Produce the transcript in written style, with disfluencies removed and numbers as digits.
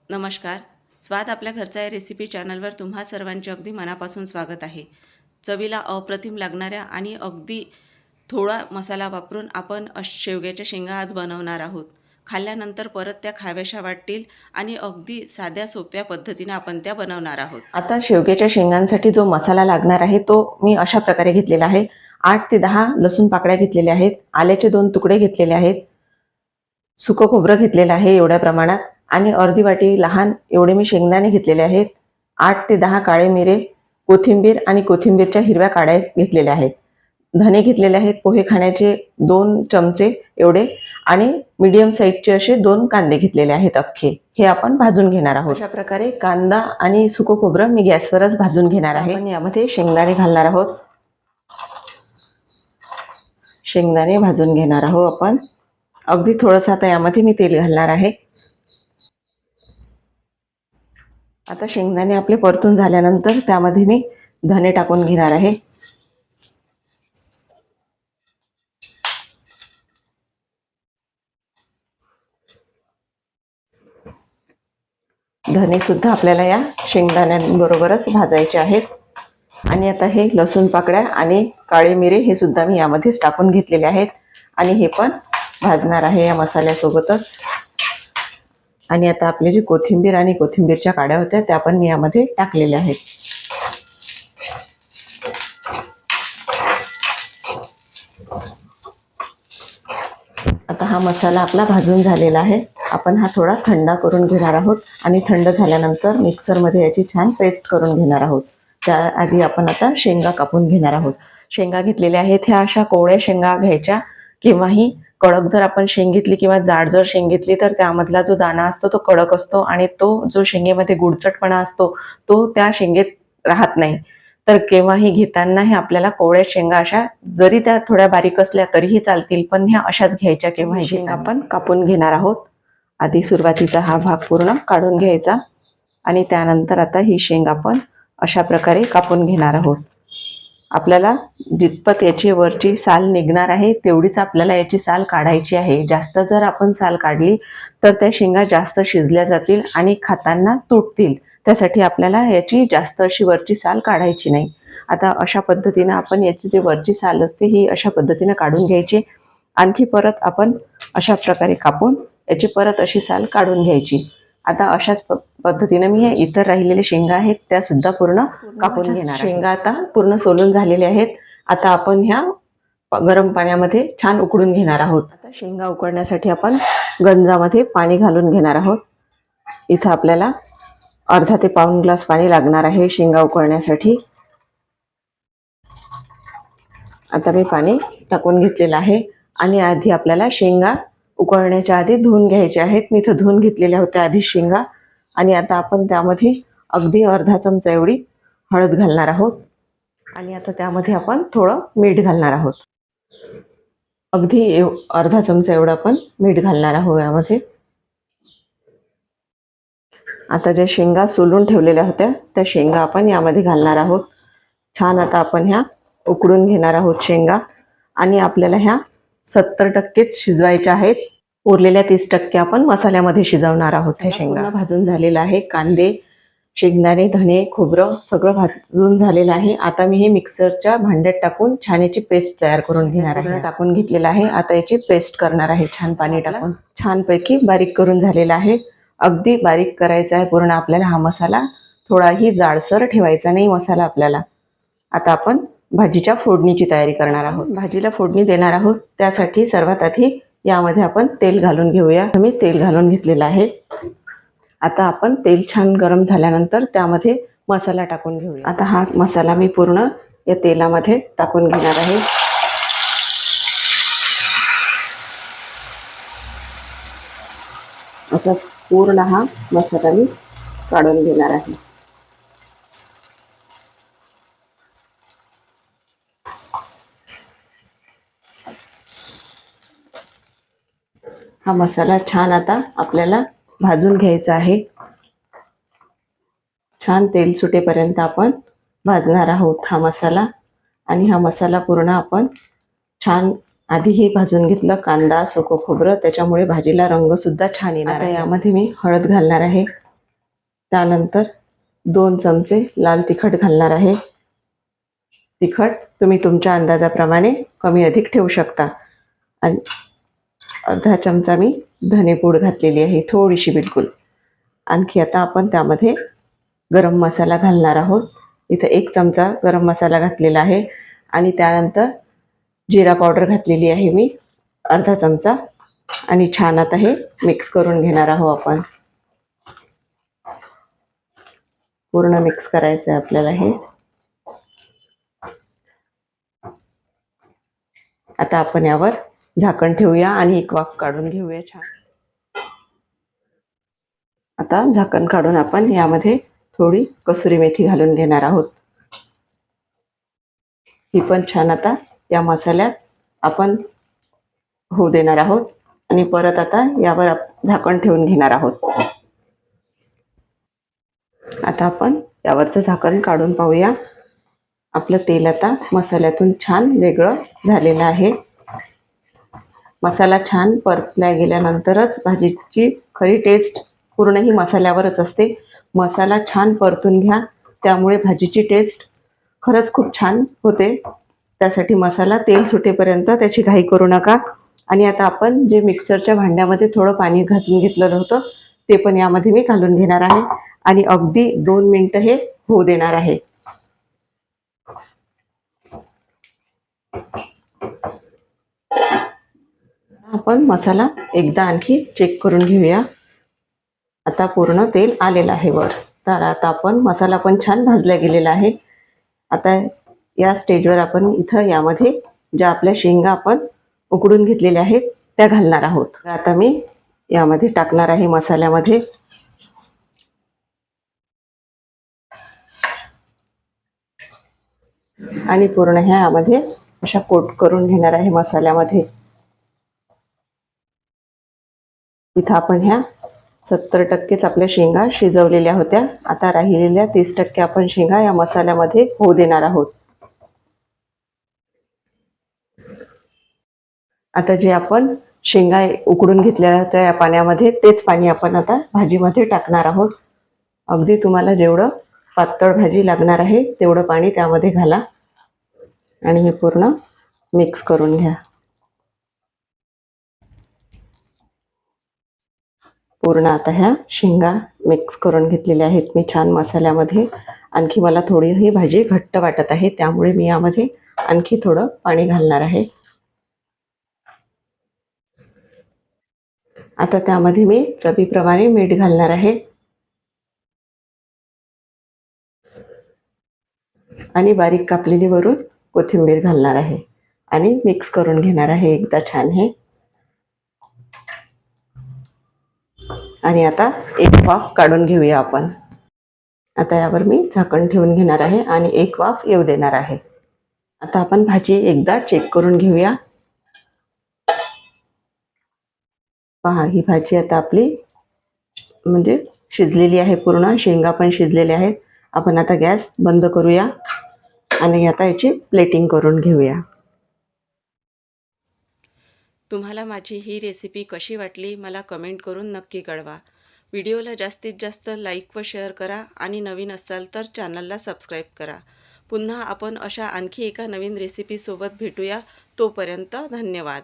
नमस्कार. स्वाद आपल्या घरचा या रेसिपी चॅनलवर तुम्हा सर्वांचे अगदी मनापासून स्वागत आहे. चवीला अप्रतिम लागणाऱ्या आणि अगदी थोडा मसाला वापरून आपण शेवग्याच्या शेंगा आज बनवणार आहोत. खाल्ल्यानंतर परत त्या खाव्याशा वाटतील आणि अगदी साध्या सोप्या पद्धतीने आपण त्या बनवणार आहोत. आता शेवग्याच्या शेंगांसाठी जो मसाला लागणार आहे तो मी अशा प्रकारे घेतलेला आहे. 8 ते 10 लसूण पाकळ्या घेतलेल्या आहेत, आल्याचे 2 तुकडे घेतलेले आहेत, सुकं खोबरं घेतलेलं आहे एवढ्या प्रमाणात आणि अर्धी वाटी लहान एवढे मी शेंगदाणे घेतलेले आहेत. 8 ते 10 काळे मिरे, कोथिंबीर आणि कोथिंबीरच्या हिरव्या काड्या घेतलेल्या आहेत. धने घेतलेले आहेत पोहे खाण्याचे 2 चमचे एवढे आणि मीडियम साईजचे असे 2 कांदे घेतलेले आहेत अख्खे. हे आपण भाजून घेणार आहोत. अशा प्रकारे कांदा आणि सुकं खोबरं मी गॅसवरच भाजून घेणार आहे. आपण यामध्ये शेंगदाणे घालणार आहोत. शेंगदाणे भाजून घेणार आहोत आपण. अगदी थोडंसं आता यामध्ये मी तेल घालणार आहे. आता शेंगदाणे आपले परतून झाल्यानंतर त्यामध्ये मी धने टाकून घेणार आहे. धने सुद्धा आपल्याला या शेंगदाण्यांबरोबरच भाजायचे आहेत. आणि आता हे लसूण पाकळ्या आणि काळे मिरे हे सुद्धा मी यामध्येच टाकून घेतलेले आहेत आणि हे पण भाजणार आहे या मसाल्यासोबतच. आणि आता आपली जी कोथिंबीर आणि कोथिंबीरच्या काड्या होत्या त्या पण मी यामध्ये टाकलेल्या आहेत. आता हा मसाला आपला भाजून झालेला आहे. आपण हा थोडा थंड करून घेणार आहोत आणि थंड झाल्यानंतर मिक्सरमध्ये याची छान पेस्ट करून घेणार आहोत. त्याआधी आपण आता शेंगा कापून घेणार आहोत. शेंगा घेतलेल्या आहेत. ह्या अशा कोवळ्या शेंगा घ्यायच्या किंवाही कडक जर आपण शेंग घेतली किंवा जाड जर शेंग घेतली तर त्यामधला जो दाणा असतो तो कडक असतो आणि तो जो शेंगेमध्ये गुडचटपणा असतो तो त्या शेंगेत राहत नाही. तर केव्हाही घेताना हे आपल्याला कोवळ्या शेंगा अशा जरी त्या थोड्या बारीक असल्या तरीही चालतील, पण ह्या अशाच घ्यायच्या. केव्हाही शेंगा आपण कापून घेणार आहोत. आधी सुरुवातीचा हा भाग पूर्ण काढून घ्यायचा आणि त्यानंतर आता ही शेंग आपण अशा प्रकारे कापून घेणार आहोत. आपल्याला जितपत याची वरची साल निघणार आहे तेवढीच आपल्याला याची साल काढायची आहे. जास्त जर आपण साल काढली तर त्या शेंगा जास्त शिजल्या जातील आणि खाताना तुटतील. त्यासाठी आपल्याला याची जास्त अशी वरची साल काढायची नाही. आता अशा पद्धतीने आपण याची जी वरची साल असते ही अशा पद्धतीने काढून घ्यायची. आणखी परत आपण अशा प्रकारे कापून याची परत अशी साल काढून घ्यायची. आता अशाच पद्धतीने मी इतर राहिलेले शेंगा आहेत त्या सुद्धा पूर्ण कापून घेणार. शेंगा आता पूर्ण सोलून झालेले आहेत. आता आपण ह्या गरम पाण्यामध्ये छान उकडून घेणार आहोत. आता शेंगा उकडण्यासाठी आपण गंजामध्ये पाणी घालून घेणार आहोत. इथं आपल्याला अर्धा ते पाऊण ग्लास पाणी लागणार आहे शेंगा उकडण्यासाठी. आता मी पाणी टाकून घेतलेलं आहे आणि आधी आपल्याला शेंगा उकळण्याच्या आधी धुवून घ्यायच्या आहेत. मी इथं धुवून घेतलेल्या होत्या आधी शेंगा. आणि आता आपण त्यामध्ये अगदी अर्धा चमचा एवढी हळद घालणार आहोत आणि आता त्यामध्ये आपण थोडं मीठ घालणार आहोत. अगदी अर्धा चमचा एवढं आपण मीठ घालणार आहोत यामध्ये. आता ज्या शेंगा सोलून ठेवलेल्या होत्या त्या शेंगा आपण यामध्ये घालणार आहोत. छान आता आपण ह्या उकडून घेणार आहोत शेंगा आणि आपल्याला ह्या 70%च शिजवायच्या आहेत. उरलेल्या 30% आपण मसाल्यामध्ये शिजवणार आहोत. ह्या शेंगा भाजून झालेला आहे. कांदे, शेंगदाणे, धणे, खोबरं सगळं भाजून झालेलं आहे. आता मी हे मिक्सरच्या भांड्यात टाकून छान याची पेस्ट तयार करून घेणार आहे. टाकून घेतलेलं आहे. आता याची पेस्ट करणार आहे. छान पाणी टाकून छानपैकी बारीक करून झालेला आहे. अगदी बारीक करायचा आहे पूर्ण आपल्याला हा मसाला. थोडाही जाडसर ठेवायचा नाही मसाला आपल्याला. आता आपण भाजीच्या फोडणीची तयारी करणार आहोत. भाजीला फोडणी देणार आहोत. त्यासाठी सर्वात आधी यामध्ये आपण तेल घालून घेऊया. मी तेल घालून घेतलेलं आहे. आता आपण तेल छान गरम झाल्यानंतर त्यामध्ये मसाला टाकून घेऊया. आता हा मसाला मी पूर्ण या तेलामध्ये टाकून घेणार आहे. असा पूर्ण हा मसाला मी काढून घेणार आहे. हा मसाला छान आता आपल्याला भाजून घ्यायचा आहे. छान तेल सुटेपर्यंत आपण भाजणार आहोत हा मसाला. आणि हा मसाला पूर्ण आपण छान आधीही भाजून घेतलं कांदा, सुकं खोबरं, त्याच्यामुळे भाजीला रंग सुद्धा छान येणार आहे. यामध्ये मी हळद घालणार आहे. त्यानंतर 2 चमचे लाल तिखट घालणार आहे. तिखट तुम्ही तुमच्या अंदाजाप्रमाणे कमी अधिक ठेवू शकता. आणि अर्धा चमचा मी धनेपूड घातलेली आहे, थोडीशी बिलकुल. आणखी आता आपण त्यामध्ये गरम मसाला घालणार आहोत. इथं 1 चमचा गरम मसाला घातलेला आहे आणि त्यानंतर जिरा पावडर घातलेली आहे मी अर्धा चमचा. आणि छान आता हे मिक्स करून घेणार आहोत आपण. पूर्ण मिक्स करायचं आहे आपल्याला हे. आता आपण यावर झाकण ठेवूया आणि एक वाफ काढून घेऊया छान. आता झाकण काढून आपण यामध्ये थोडी कसुरी मेथी घालून घेणार आहोत. ही पण छान आता या मसाल्यात आपण होऊ देणार आहोत आणि परत आता यावर झाकण ठेवून घेणार आहोत. आता आपण यावरचं झाकण काढून पाहूया. आपलं तेल आता मसाल्यातून छान वेगळं झालेलं आहे. मसाला छान परतल्या गेल्यानंतरच भाजीची खरी टेस्ट पूर्ण ही मसाल्यावरच असते. मसाला छान परतून घ्या, त्यामुळे भाजीची टेस्ट खरंच खूप छान होते. त्यासाठी मसाला तेल सुटेपर्यंत त्याची घाई करू नका. आणि आता आपण जे मिक्सरच्या भांड्यामध्ये थोडं पाणी घालून घेतलेलं होतं ते पण यामध्ये मी घालून घेणार आहे आणि अगदी 2 मिनिटं हे होऊ देणार आहे. आपण मसाला एकदा आणखी चेक करून घेऊया. आता पूर्ण तेल आलेलं आहे वर. तर आता आपण मसाला पण छान भाजला गेलेला आहे. आता या स्टेजवर आपण इथं यामध्ये ज्या आपल्या शेंगा आपण उकडून घेतलेल्या आहेत त्या घालणार आहोत. आता मी यामध्ये टाकणार आहे मसाल्यामध्ये. आणि पूर्ण ह्या यामध्ये अशा कोट करून घेणार आहे मसाल्यामध्ये. इथं आपण ह्या 70% आपल्या शेंगा शिजवलेल्या होत्या. आता राहिलेल्या 30% आपण शेंगा या मसाल्यामध्ये होऊ देणार आहोत. आता जे आपण शेंगा उकडून घेतल्या होत्या या पाण्यामध्ये तेच पाणी आपण आता भाजीमध्ये टाकणार आहोत. अगदी तुम्हाला जेवढं पातळ भाजी लागणार आहे तेवढं पाणी त्यामध्ये घाला आणि हे पूर्ण मिक्स करून घ्या. पूर्ण आता ह्या शेंगा मिक्स करून घेतलेल्या आहेत मी छान मसाल्यामध्ये. आणखी मला थोडी ही भाजी घट्ट वाटत आहे, त्यामुळे मी यामध्ये आणखी थोडं पाणी घालणार आहे. आता त्यामध्ये मी चवीप्रमाणे मीठ घालणार आहे आणि बारीक कापलेली वरून कोथिंबीर घालणार आहे आणि मिक्स करून घेणार आहे एकदा छान हे. आणि आता एक वाफ काढून घेऊया आपण. आता यावर मी झाकण ठेवून घेणार आहे आणि एक वाफ येऊ देणार आहे. आता आपण भाजी एकदा चेक करून घेऊया. पहा, ही भाजी आता आपली म्हणजे शिजलेली आहे पूर्ण. शेंगा पण शिजलेल्या आहेत. आपण आता गॅस बंद करूया आणि आता याची प्लेटिंग करून घेऊया. तुम्हाला माझी ही रेसिपी कशी वाटली मला कमेंट करून नक्की कळवा. व्हिडिओला जास्तीत जास्त लाईक व शेअर करा आणि नवीन असाल तर चॅनलला सबस्क्राईब करा. पुन्हा आपण अशा आणखी एका नवीन रेसिपीसोबत भेटूया. तोपर्यंत धन्यवाद.